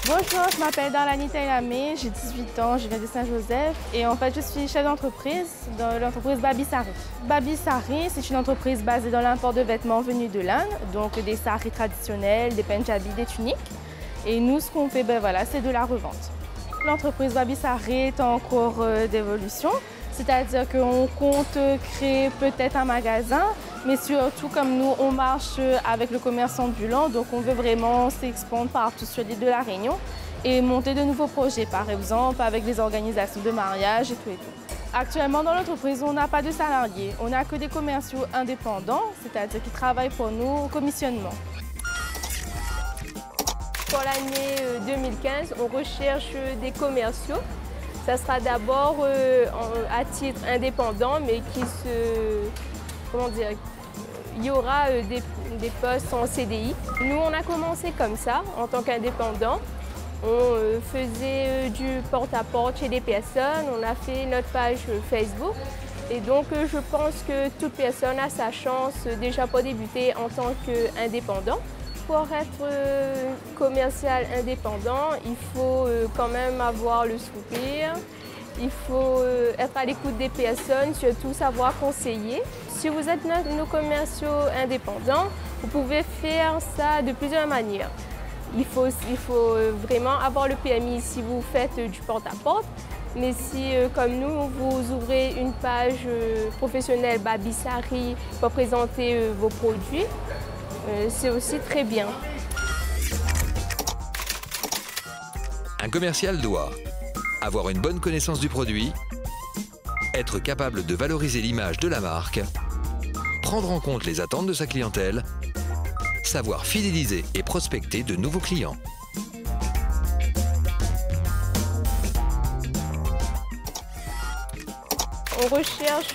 Bonjour, je m'appelle Darlani Tailamé, j'ai 18 ans, je viens de Saint-Joseph et en fait je suis chef d'entreprise dans l'entreprise Baby Sari. Baby Sari, c'est une entreprise basée dans l'import de vêtements venus de l'Inde, donc des saris traditionnels, des punjabis, des tuniques. Et nous, ce qu'on fait, c'est de la revente. L'entreprise Baby Sari est en cours d'évolution, c'est-à-dire qu'on compte créer peut-être un magasin, mais surtout comme nous, on marche avec le commerce ambulant, donc on veut vraiment s'expandre partout sur l'île de la Réunion et monter de nouveaux projets, par exemple avec des organisations de mariage et tout et tout. Actuellement, dans l'entreprise, on n'a pas de salariés, on n'a que des commerciaux indépendants, c'est-à-dire qui travaillent pour nous au commissionnement. Pour l'année 2015, on recherche des commerciaux. Ça sera d'abord à titre indépendant, mais il y aura des postes en CDI. Nous, on a commencé comme ça, en tant qu'indépendant. On faisait du porte-à-porte chez des personnes, on a fait notre page Facebook. Et donc, je pense que toute personne a sa chance déjà pour débuter en tant qu'indépendant. Pour être commercial indépendant, il faut quand même avoir le sourire, il faut être à l'écoute des personnes, surtout savoir conseiller. Si vous êtes nos commerciaux indépendants, vous pouvez faire ça de plusieurs manières. Il faut vraiment avoir le permis si vous faites du porte-à-porte, mais si, comme nous, vous ouvrez une page professionnelle Baby Sari pour présenter vos produits, c'est aussi très bien. Un commercial doit avoir une bonne connaissance du produit, être capable de valoriser l'image de la marque, prendre en compte les attentes de sa clientèle, savoir fidéliser et prospecter de nouveaux clients. On recherche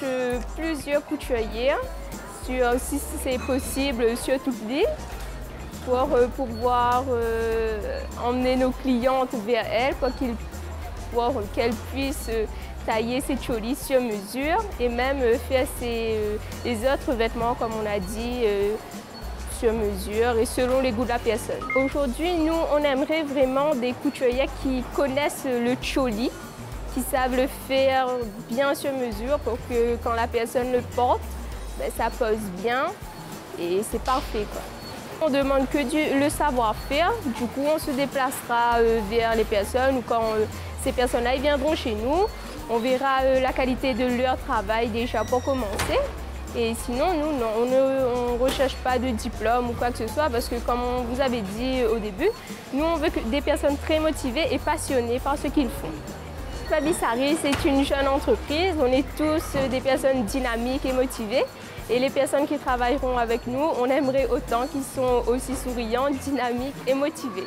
plusieurs couturières, si c'est possible, sur toute l'île, pour pouvoir emmener nos clientes vers elles, pour qu'elles puissent tailler ces cholis sur mesure et même faire les autres vêtements, comme on a dit, sur mesure et selon les goûts de la personne. Aujourd'hui, nous, on aimerait vraiment des couturières qui connaissent le choli, qui savent le faire bien sur mesure pour que quand la personne le porte, ça pose bien et c'est parfait, quoi. On ne demande que le savoir-faire, du coup on se déplacera vers les personnes ou quand ces personnes-là viendront chez nous, on verra la qualité de leur travail déjà pour commencer. Et sinon, nous, non, on ne recherche pas de diplôme ou quoi que ce soit parce que comme on vous avait dit au début, nous on veut des personnes très motivées et passionnées par ce qu'ils font. Baby Sari, c'est une jeune entreprise, on est tous des personnes dynamiques et motivées. Et les personnes qui travailleront avec nous, on aimerait autant qu'ils sont aussi souriants, dynamiques et motivés.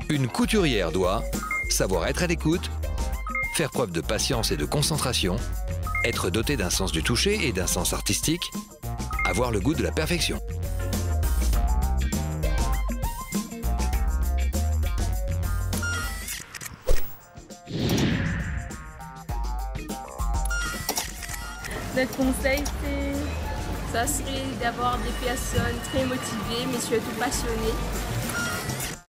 Une couturière doit savoir être à l'écoute, faire preuve de patience et de concentration, être dotée d'un sens du toucher et d'un sens artistique, avoir le goût de la perfection. Notre conseil, ça serait d'avoir des personnes très motivées, mais surtout passionnées,